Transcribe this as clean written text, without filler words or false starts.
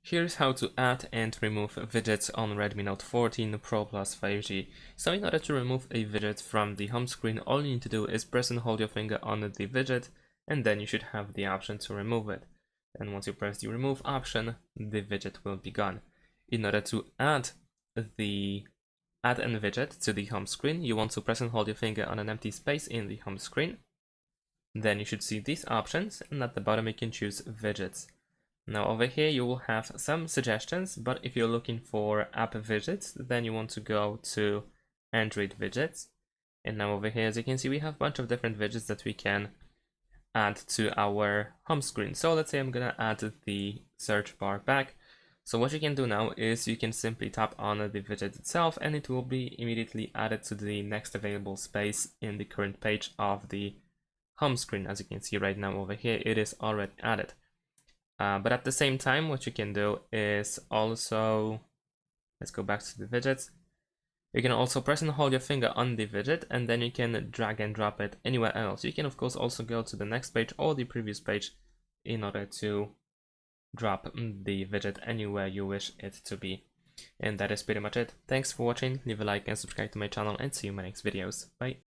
Here's how to add and remove widgets on Redmi Note 14 Pro Plus 5G. So in order to remove a widget from the home screen, all you need to do is press and hold your finger on the widget, and then you should have the option to remove it. And once you press the remove option, the widget will be gone. In order to add an widget to the home screen, you want to press and hold your finger on an empty space in the home screen. Then you should see these options, and at the bottom you can choose widgets. Now over here you will have some suggestions, but if you're looking for app widgets, then you want to go to Android widgets. And now over here, as you can see, we have a bunch of different widgets that we can add to our home screen. So let's say I'm gonna add the search bar back. So what you can do now is you can simply tap on the widget itself and it will be immediately added to the next available space in the current page of the home screen. As you can see right now over here, it is already added. But at the same time, what you can do is also, let's go back to the widgets. You can also press and hold your finger on the widget, and then you can drag and drop it anywhere else. You can of course also go to the next page or the previous page in order to drop the widget anywhere you wish it to be. And that is pretty much it. Thanks for watching, leave a like and subscribe to my channel, and see you in my next videos. Bye!